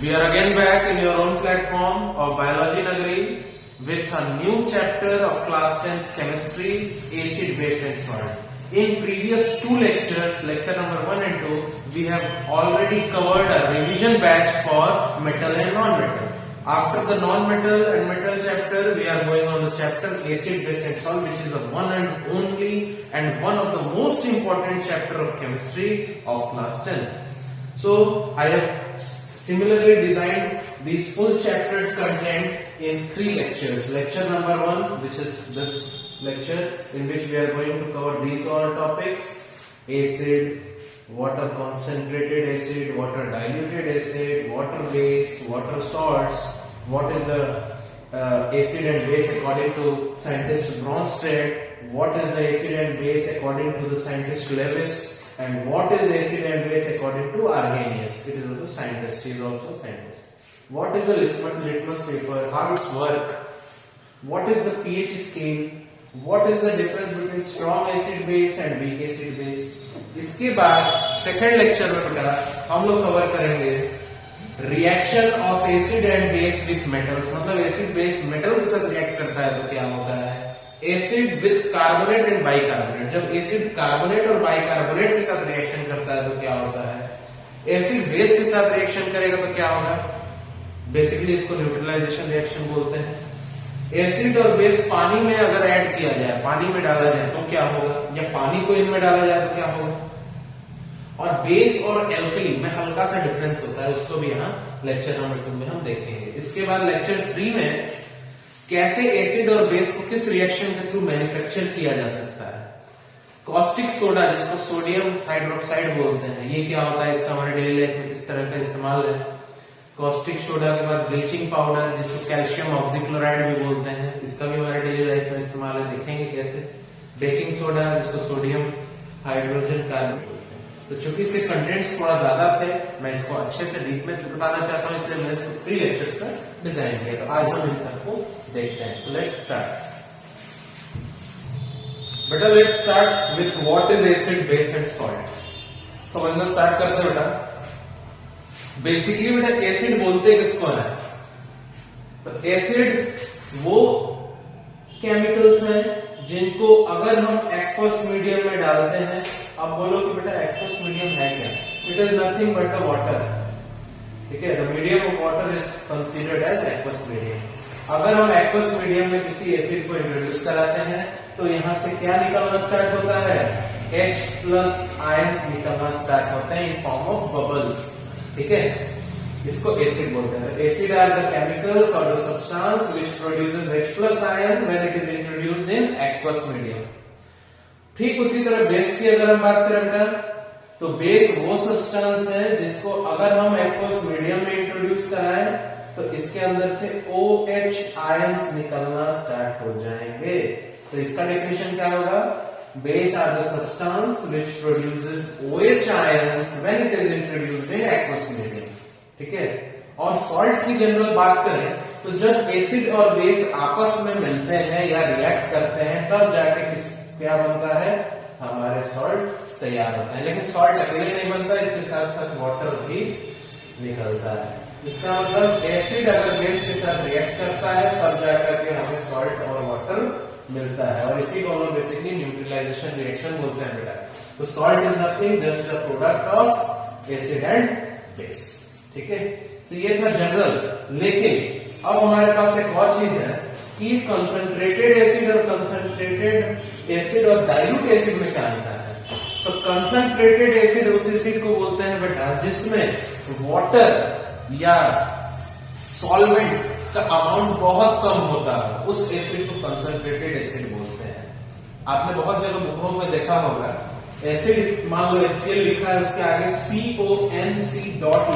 We are again back in your own platform of Biology Nagari with a new chapter of class 10th chemistry, acid, base and salt. In previous two lectures, lecture number 1 and 2, we have already covered a revision batch for metal and non-metal. After the non-metal and metal chapter, we are going on the chapter acid, base and salt, which is the one and only and one of the most important chapter of chemistry of class 10th. So I have similarly designed this full chapter content in 3 lectures. Lecture number 1, which is this lecture, in which we are going to cover these all topics: acid, water concentrated acid, water diluted acid, water base, water salts, what is the acid and base according to scientist Bronsted, what is the acid and base according to the scientist Lewis, and what is acid and base according to Arrhenius. It is also scientist, he is also a scientist. What is the litmus paper, how it's work, what is the pH scale, what is the difference between strong acid base and weak acid base. इसके बाद second lecture में बेटा हम लोग cover करेंगे reaction of acid and base with metals, मतलब acid base metal के साथ रिएक्ट करता है तो क्या होता है, acid with carbonate and bicarbonate, जब एसिड कार्बोनेट और बाइकार्बोनेट के साथ रिएक्शन करता है तो क्या होता है, एसिड बेस के साथ रिएक्शन करेगा तो क्या होगा, बेसिकली इसको न्यूट्रलाइजेशन रिएक्शन बोलते हैं। एसिड और बेस पानी में अगर ऐड किया जाए, पानी में डाला जाए तो क्या होगा, या पानी को इनमें डाला जाए तो क्या होगा। और बेस और एल्कली में हल्का सा डिफरेंस होता है, उसको भी यहाँ लेक्चर नंबर 2 में हम देखेंगे। इसके बाद लेक्चर 3 में कैसे एसिड और बेस को किस रिएक्शन के थ्रू मैन्युफैक्चर किया जा सकता है। कॉस्टिक सोडा, जिसको सोडियम हाइड्रोक्साइड बोलते हैं, ये क्या होता है, इसका हमारे डेली लाइफ में किस तरह का इस्तेमाल है। कॉस्टिक सोडा के बाद ब्लीचिंग पाउडर, जिसको कैल्शियम ऑक्सीक्लोराइड भी बोलते हैं, इसका भी हमारे डेली लाइफ में इस्तेमाल है, देखेंगे कैसे। बेकिंग सोडा, जिसको सोडियम हाइड्रोजन कार्बन बोलते हैं। तो चूंकि इसके कंटेंट्स थोड़ा ज्यादा थे, मैं इसको अच्छे से डीप में बताना चाहता हूं, इसलिए मैंने इसको 3 लेक्चर्स का डिजाइन किया। तो आज हम इन सबको देखते हैं। सो लेट्स स्टार्ट बेटा, let's start with what is acid, base and salt. समझना स्टार्ट करते हैं बेटा। बेसिकली बेटा एसिड बोलते किसको है, तो एसिड वो केमिकल्स हैं जिनको अगर हम एक्वस मीडियम में डालते हैं, अब बोलो कि बेटा एक्वस मीडियम है क्या, it is nothing but a water, ठीक है। The medium of water is considered as aqueous medium. अगर हम एक्वस मीडियम में किसी एसिड को इंट्रोड्यूस कराते हैं तो यहां से क्या निकलना स्टार्ट होता है, H+ आयंस निकलना स्टार्ट होते हैं इन फॉर्म ऑफ बबल्स, ठीक है। इसको एसिड बोलते हैं। एसिड आर द केमिकल्स और the substance which produces H+ ion when it is introduced in aqueous medium. ठीक उसी तरह बेस की अगर हम बात करें बेटा, तो बेस वो सब्सटेंस है जिसको अगर हम एक्वस मीडियम में इंट्रोड्यूस कराएं तो इसके अंदर से OH आयंस निकलना स्टार्ट हो जाएंगे। तो इसका डेफिनेशन क्या होगा, Base are the substance which produces OH ions when it is introduced in aqueous medium, ठीक है। और सॉल्ट की जनरल बात करें तो जब एसिड और बेस आपस में मिलते हैं या रिएक्ट करते हैं तब जाके क्या बनता है, हमारे सॉल्ट तैयार होता है। लेकिन सॉल्ट अकेले नहीं बनता, इसके साथ साथ वाटर भी निकलता है। इसका मतलब एसिड अगर बेस के साथ रिएक्ट करता है तब जाकर के हमें सॉल्ट और वाटर मिलता है, और इसी को हम लोग बेसिकली न्यूट्रलाइजेशन रिएक्शन बोलते हैं बेटा। तो salt is nothing just the product of acid and base, ठीक है। तो ये था जनरल। लेकिन अब हमारे पास एक और चीज है कि कंसंट्रेटेड एसिड और कंसंट्रेटेड एसिड और डाइल्यूट एसिड में क्या अंतर है। तो कंसंट्रेटेड एसिड उस एसिड को बोलते हैं बेटा जिसमें वाटर या सॉल्वेंट का अमाउंट बहुत कम होता है, उस एसिड को कंसंट्रेटेड एसिड बोलते हैं। आपने बहुत जगह बुकों में देखा होगा, एसिड मान लो HCl लिखा है, उसके आगे CONC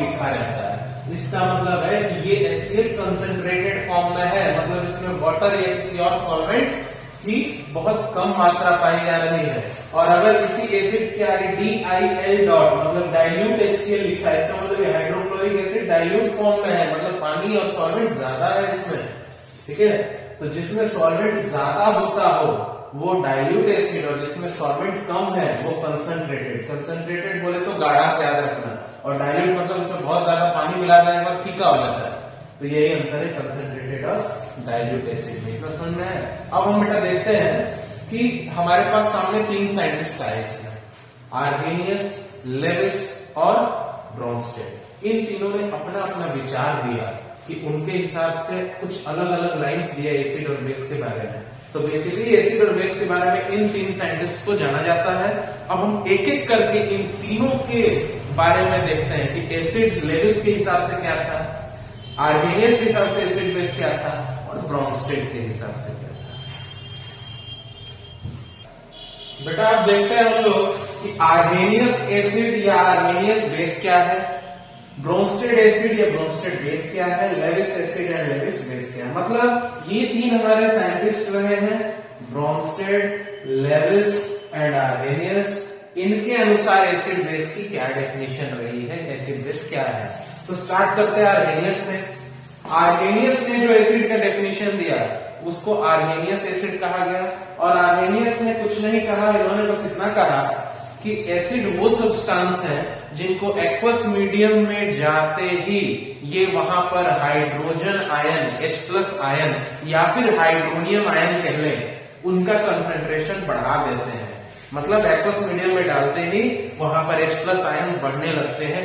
लिखा रहता है। इसका मतलब है कि ये HCl कंसंट्रेटेड फॉर्म में है, मतलब इसमें वाटर या किसी और सॉल्वेंट की बहुत कम मात्रा पाई जा रही है। और अगर किसी एसिड के आगे DIL मतलब डाइल्यूट HCl लिखा है, इसका मतलब हाइड्रोक्लोरिक एसिड डाइल्यूट फॉर्म में है, मतलब पानी और सॉल्वेंट ज्यादा है इसमें, ठीक है। तो जिसमें सॉल्वेंट ज्यादा होता हो वो डाइल्यूट एसिड, और जिसमें सॉल्वेंट कम है वो कंसंट्रेटेड। कंसंट्रेटेड बोले तो गाढ़ा से याद रखना, और डाइल्यूट मतलब उसमें बहुत ज्यादा पानी मिला देने के बाद फीका हो जाता है। तो यही अंतर है कंसंट्रेटेड और डाइल्यूट एसिड में। इतना समझ में आया? अब हम बेटा देखते हैं कि हमारे पास सामने 3 साइंटिस्ट आए इसमें, आर्हेनियस, लेविस और ब्रोंस्टेड। इन तीनों ने अपना अपना विचार दिया कि उनके हिसाब से कुछ अलग अलग लाइंस दिया एसिड और बेस के बारे में। तो बेसिकली एसिड और बेस के बारे में इन 3 साइंटिस्ट को जाना जाता है। अब हम एक एक करके इन तीनों के बारे में देखते हैं कि एसिड लेविस के हिसाब से क्या था, आर्हेनियस के हिसाब से एसिड बेस क्या था और ब्रोंस्टेड के हिसाब से क्या था। बेटा आप देखते हैं हम लोग कि आर्हेनियस एसिड या आर्हेनियस बेस क्या है, ब्रोंस्टेड एसिड या ब्रोंस्टेड बेस क्या है, Lewis acid and Lewis base क्या है। मतलब ये 3 हमारे साइंटिस्ट रहे हैं, ब्रोंस्टेड, लेविस एंड आर्हेनियस। इनके अनुसार एसिड बेस की क्या डेफिनेशन रही है, एसिड बेस क्या है। तो स्टार्ट करते हैं आर्हेनियस से। आर्हेनियस ने जो एसिड का डेफिनेशन दिया उसको आर्हेनियस एसिड कहा गया। और आर्हेनियस ने कुछ नहीं कहा, इन्होंने बस इतना कहा कि एसिड वो सब्सटेंस है जिनको एक्वस मीडियम में जाते ही ये वहां पर हाइड्रोजन आयन H+ आयन या फिर हाइड्रोनियम आयन कह लें, उनका कंसंट्रेशन बढ़ा देते हैं। मतलब एक्वस मीडियम में डालते ही वहां पर H+ आयन बढ़ने लगते हैं,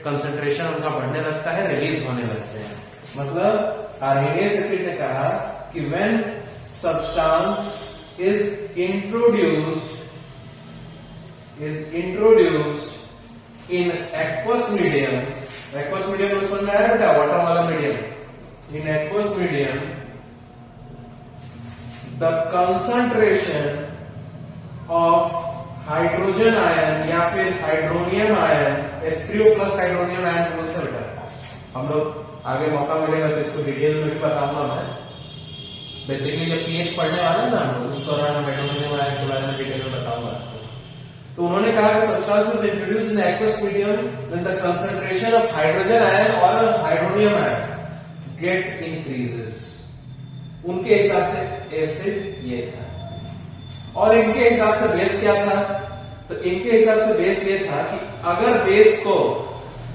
कंसंट्रेशन उनका बढ़ने लगता है, रिलीज होने लगते हैं। मतलब आर्हेनियस एसिड ने कहा कि when substance is introduced in aqueous medium में समझ में आया बेटा, वाटर वाला medium, in aqueous medium the concentration of hydrogen ion या फिर hydronium ion, H3O+ hydronium ion बोलते हैं बेटा। हम लोग आगे मौका मिलेगा तो इसको डिटेल में भी बताऊंगा मैं। बेसिकली जब पीएच पढ़ने वाला है ना हम उस दौरान मैं हाइड्रोनियम आयन के बारे में डिटेल में बताऊंगा। तो उन्होंने कहा कि substances introduced in aqueous medium when the concentration of hydrogen ion और हाइड्रोनियम आयन गेट इंक्रीजेस। उनके हिसाब से एसिड ये था। और इनके हिसाब से बेस क्या था, तो इनके हिसाब से बेस ये था कि अगर बेस को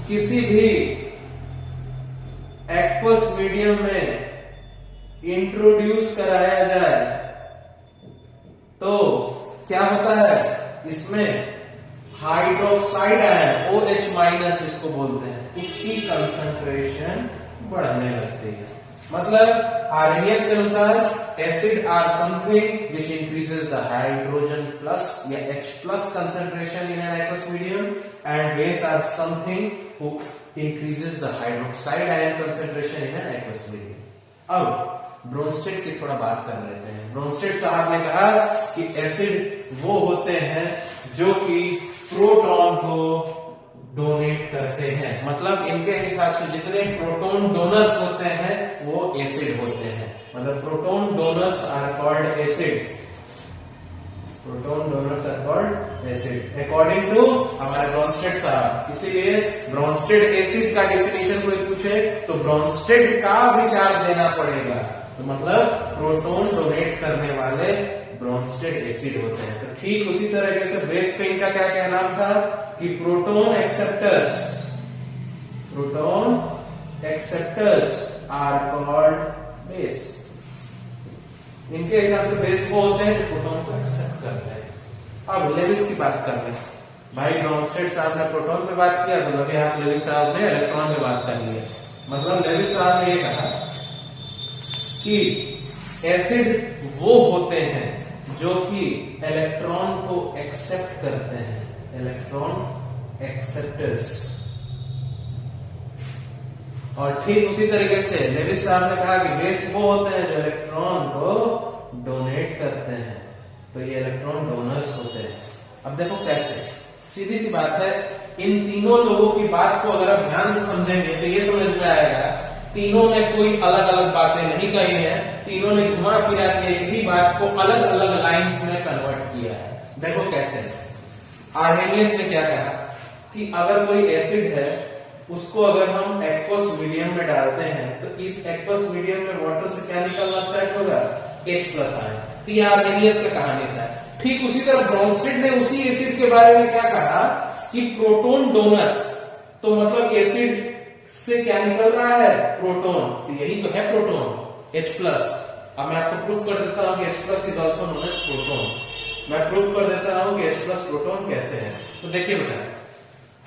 किसी भी एक्वस मीडियम में इंट्रोड्यूस कराया जाए तो क्या होता है, इसमें हाइड्रोक्साइड आयन OH- जिसको बोलते हैं, उसकी कंसंट्रेशन बढ़ने लगती है। मतलब आर्हेनियस के अनुसार acid are something which increases the hydrogen plus या H+ concentration in an aqueous medium and base are something who increases the hydroxide ion concentration in an aqueous medium. अब ब्रोंस्टेड की थोड़ा बात कर लेते हैं। ब्रोंस्टेड साहब ने कहा कि एसिड वो होते हैं जो कि प्रोटॉन को डोनेट करते हैं। मतलब इनके हिसाब से जितने प्रोटॉन डोनर्स होते हैं वो एसिड होते हैं। मतलब proton donors are called acid, proton donors are called acid according to हमारे ब्रोंस्टेड साहब। इसीलिए ब्रोंस्टेड एसिड का डेफिनेशन कोई पूछे तो ब्रोंस्टेड का विचार देना पड़ेगा। तो मतलब प्रोटॉन डोनेट करने वाले ब्रोंस्टेड एसिड होते हैं। तो ठीक उसी तरीके से बेस पे इनका क्या कहना था कि proton acceptors are called base. इनके हिसाब से बेस वो होते हैं जो प्रोटॉन को एक्सेप्ट करते हैं। अब लेविस की बात कर रहे हैं। भाई ब्रोंस्टेड साहब ने प्रोटॉन पे बात किया तो लगे हाथ लेविस साहब ने इलेक्ट्रॉन पे बात कर लिया। मतलब लेविस साहब ने ये कहा कि एसिड वो होते हैं जो कि इलेक्ट्रॉन को एक्सेप्ट करते हैं, इलेक्ट्रॉन एक्सेप्टर्स। और ठीक उसी तरीके से लेविस साहब ने कहा कि बेस वो होते हैं जो इलेक्ट्रॉन को डोनेट करते हैं। तो ये इलेक्ट्रॉन डोनर्स होते हैं। अब देखो कैसे, सीधी सी बात है, इन तीनों लोगों की बात को अगर आप ध्यान से समझेंगे तो ये समझ में आएगा तीनों ने कोई अलग अलग बातें नहीं कही हैं, तीनों ने घुमा फिरा के एक ही बात को अलग अलग लाइंस में कन्वर्ट किया है। देखो कैसे, आर्हेनियस ने क्या कहा कि अगर कोई एसिड है उसको अगर हम एक्वस मीडियम में डालते हैं तो इस एक्वस मीडियम में वाटर से क्या निकलना स्टार्ट होगा, H+ आयन। तो ये आर्हेनियस का कहानी था। ठीक उसी तरह ब्रोंस्टेड ने उसी एसिड के बारे में क्या कहा कि प्रोटॉन डोनर्स तो मतलब एसिड से क्या निकल रहा है, प्रोटॉन, तो यही तो है प्रोटॉन, H+। अब मैं आपको प्रूफ कर देता हूं कि H+ is also known as proton. मैं प्रूफ कर देता हूं कि H+ प्रोटॉन कैसे है। तो देखिए बेटा,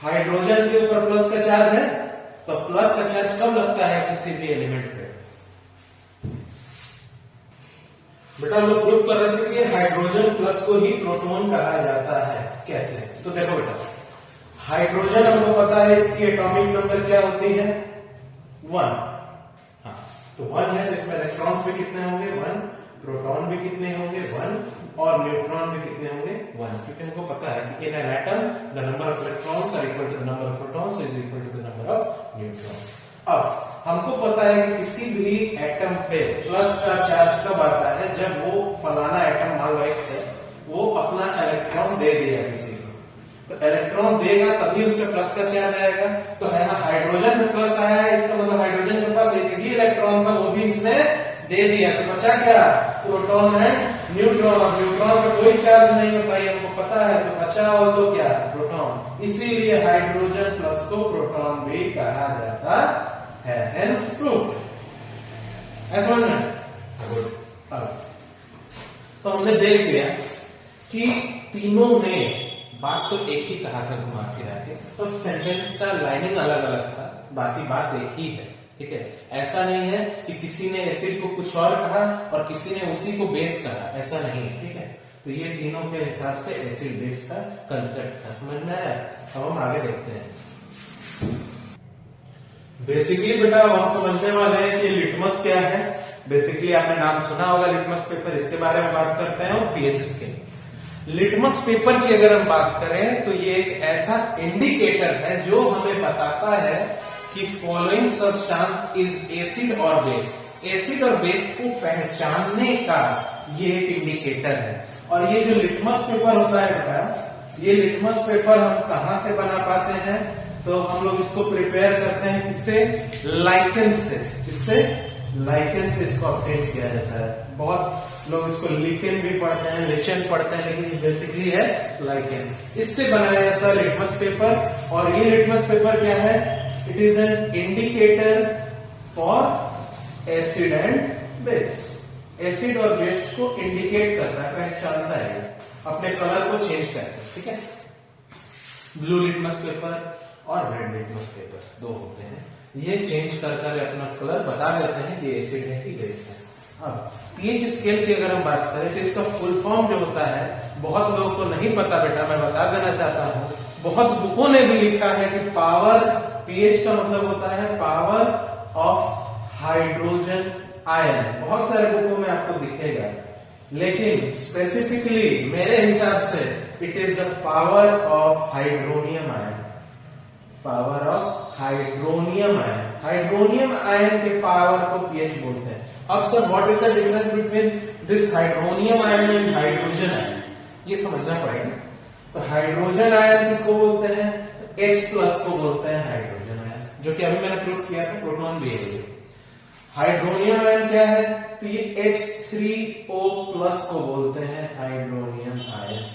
हाइड्रोजन के ऊपर प्लस का चार्ज है, तो प्लस का चार्ज कब लगता है किसी भी एलिमेंट पे? बेटा हम लोग प्रूफ कर रहे थे कि हाइड्रोजन प्लस को ही प्रोटॉन कहा जाता है। कैसे? तो देखो बेटा, हाइड्रोजन हमको पता है इसकी एटॉमिक नंबर क्या होती है, 1। हाँ, तो 1 है, तो इसमें इलेक्ट्रॉन्स भी कितने होंगे, 1, प्रोटॉन भी कितने होंगे, 1, और न्यूट्रॉन भी कितने होंगे, 1। क्योंकि हमको पता है कि in an atom the number of electrons are equal to the number of protons is equal to the number of neutrons. अब हमको पता है कि किसी भी एटम पे प्लस का चार्ज कब आता है, जब वो फलाना एटम मान लो X है, वो अपना इलेक्ट्रॉन दे दिया किसी को, तो इलेक्ट्रॉन देगा तभी उस पे प्लस का चार्ज आएगा। तो है ना, हाइड्रोजन में प्लस आया है, इसका मतलब हाइड्रोजन के पास एक ही इलेक्ट्रॉन था, वो भी इसने दे दिया, तो बचा क्या, प्रोटॉन एंड न्यूट्रॉन। और न्यूट्रॉन पे कोई चार्ज नहीं होता, ये हमको पता है, तो बचा हो तो क्या, प्रोटॉन। इसीलिए हाइड्रोजन प्लस को प्रोटॉन भी कहा जाता है, हेंस प्रूफ। ऐसा समझ में? तो हमने देख लिया कि तीनों ने बात तो एक ही कहा था घुमा फिरा के, तो सेंटेंस का लाइनिंग अलग अलग था, बाकी बात एक ही है। ठीक है, ऐसा नहीं है कि किसी ने एसिड को कुछ और कहा और किसी ने उसी को बेस कहा, ऐसा नहीं है। ठीक है, तो ये तीनों के हिसाब से एसिड बेस का कंसेप्ट था, समझ में आया? अब हम आगे देखते हैं। बेसिकली बेटा हम समझने वाले हैं कि लिटमस क्या है। बेसिकली आपने नाम सुना होगा लिटमस पेपर, इसके बारे में बात करते हैं। और पीएच स्केल, लिटमस पेपर की अगर हम बात करें तो ये एक ऐसा इंडिकेटर है जो हमें बताता है कि फॉलोइंग सब्सटेंस इज एसिड और बेस। एसिड और बेस को पहचानने का ये एक इंडिकेटर है। और ये जो लिटमस पेपर होता है बेटा, ये लिटमस पेपर हम कहां से बना पाते हैं, तो हम लोग इसको प्रिपेयर करते हैं किससे, लाइकेन से। इससे लाइकेन से इसको ऑब्टेन किया जाता है। बहुत लोग इसको लिकेन भी पढ़ते हैं, लिचन पढ़ते हैं, लेकिन बेसिकली है लाइकेन। इससे बनाया जाता है लिटमस पेपर। और ये लिटमस पेपर क्या है, it is an indicator for acid and base. Acid और बेस को इंडिकेट करता है, पहचानता है, अपने कलर को चेंज करता है। ठीक है, ब्लू लिटमस पेपर और रेड लिटमस पेपर दो होते हैं, ये चेंज कर अपना कलर बता देते हैं कि एसिड है कि बेस है। अब पीएच स्केल की अगर हम बात करें तो इसका फुल फॉर्म जो होता है, बहुत लोग को नहीं पता बेटा, मैं बता देना चाहता हूं। बहुत बुकों ने भी लिखा है कि पावर, पीएच का मतलब होता है पावर ऑफ हाइड्रोजन आयन। बहुत सारे बुकों में आपको दिखेगा, लेकिन स्पेसिफिकली मेरे हिसाब से it is the power of hydronium ion. Power of hydronium ion, hydronium ion के पावर को पीएच बोलते हैं। अब sir what is the difference between this hydronium ion and hydrogen ion, ये समझना पड़ेगा। तो हाइड्रोजन आयन किसको बोलते हैं, H+ को बोलते हैं हाइड्रोजन आयन, जो कि अभी मैंने प्रूफ किया था, प्रोटॉन भी है। हाइड्रोनियम आयन क्या है, तो ये H3O+ को बोलते हैं हाइड्रोनियम आयन।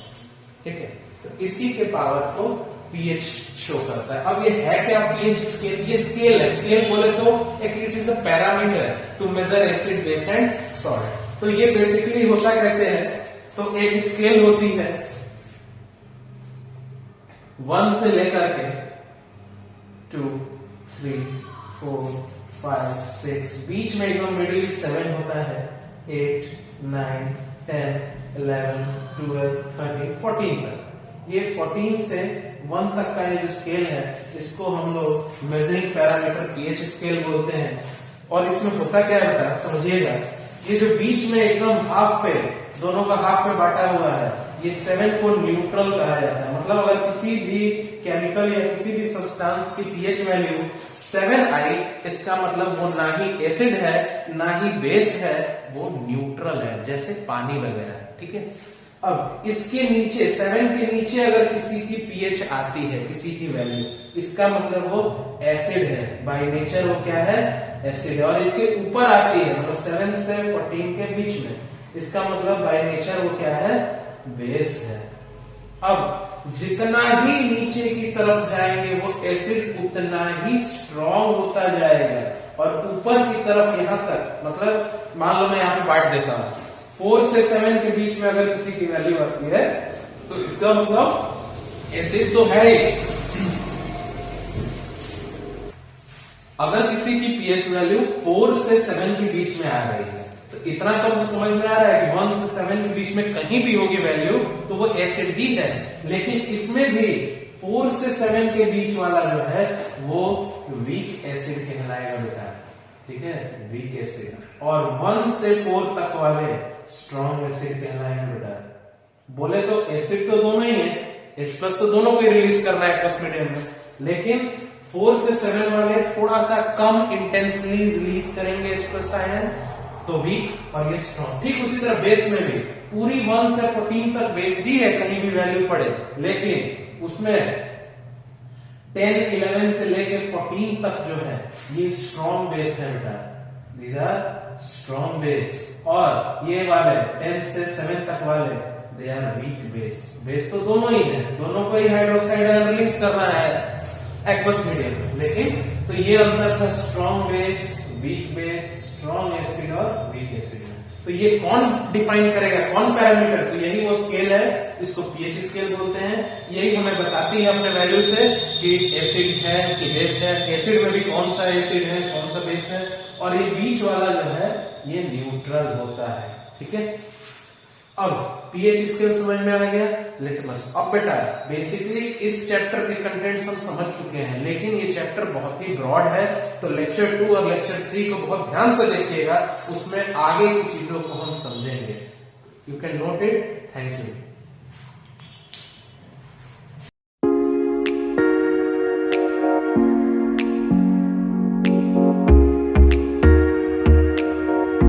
ठीक है, तो इसी के पावर को पीएच शो करता है। अब ये है क्या पीएच स्केल, ये स्केल है। स्केल बोले तो एक it is a parameter to measure acid base and salt. तो ये बेसिकली होता कैसे है, तो एक स्केल होती है 1 से लेकर के 2, 3, 4, 5, 6, बीच में एकदम मिडिल 7 होता है, 8, 9, 10, 11, 12, 13, 14 तक। ये 14 से 1 तक का ये जो स्केल है, इसको हम लोग मेजरिंग पैरामीटर पीएच स्केल बोलते हैं। और इसमें होता क्या है समझिएगा, ये जो बीच में एकदम हाफ पे, दोनों का हाफ पे बांटा हुआ है, ये 7 को न्यूट्रल कहा जाता है। मतलब अगर किसी भी केमिकल या किसी भी सब्सटेंस की पीएच वैल्यू 7 आई, इसका मतलब वो ना ही एसिड है ना ही बेस है, वो न्यूट्रल है, जैसे पानी वगैरह। ठीक है, अब इसके नीचे 7 के नीचे अगर किसी की पीएच आती है, किसी की वैल्यू, इसका मतलब वो एसिड है, बाय नेचर वो क्या है, एसिड है। और इसके ऊपर आती है, मतलब 7 से 14 के बीच में, इसका मतलब बाय नेचर वो क्या है, बेस है। अब जितना ही नीचे की तरफ जाएंगे वो एसिड उतना ही स्ट्रॉन्ग होता जाएगा, और ऊपर की तरफ यहां तक, मतलब मान लो मैं यहां पे बांट देता हूं, 4 से 7 के बीच में अगर किसी की वैल्यू आती है तो इसका मतलब एसिड तो है ही। अगर किसी की पीएच वैल्यू 4 से 7 के बीच में आ रही है तो इतना तो समझ में आ रहा है कि 1 से 7 के बीच में कहीं भी होगी वैल्यू तो वो एसिड ही है। लेकिन इसमें भी 4 से 7 के बीच वाला जो है वो वीक एसिड कहलाएगा बेटा, ठीक है, वीक एसिड। और 1 से 4 तक वाले स्ट्रॉन्ग एसिड कहलाएंगे बेटा। बोले तो एसिड तो दोनों ही है, H+ तो दोनों को रिलीज करना है एक्वस मीडियम में, लेकिन 4 से 7 वाले थोड़ा सा कम इंटेंसली रिलीज करेंगे H+ आयन, तो वीक और ये स्ट्रॉन्ग। ठीक उसी तरह बेस में भी पूरी 1 से 14 तक बेस ही है, कहीं भी वैल्यू पड़े, लेकिन उसमें 10, 11 से लेके 14 तक जो है ये स्ट्रॉन्ग बेस है बेटा, दीज आर स्ट्रॉन्ग बेस। और ये वाले 10 से 7 तक वाले they are weak base. Base तो दोनों ही है, दोनों को ही हाइड्रोक्साइड आयन रिलीज करना है एक्वस मीडियम में, लेकिन तो ये अंतर था strong base, weak base, strong acid और वीक एसिड में। तो ये कौन डिफाइन करेगा, कौन पैरामीटर? तो यही वो स्केल है, इसको पीएच स्केल बोलते हैं। यही हमें बताती है अपने वैल्यू से कि एसिड है कि बेस है, एसिड में भी कौन सा एसिड है कौन सा बेस है, और ये बीच वाला जो है ये न्यूट्रल होता है, ठीक है। अब पीएच स्केल समझ में आ गया, लिटमस। अब बेटा बेसिकली इस चैप्टर के कंटेंट्स हम समझ चुके हैं, लेकिन ये चैप्टर बहुत ही ब्रॉड है, तो लेक्चर 2 और लेक्चर 3 को बहुत ध्यान से देखिएगा, उसमें आगे की चीजों को हम समझेंगे। You can note it. Thank you.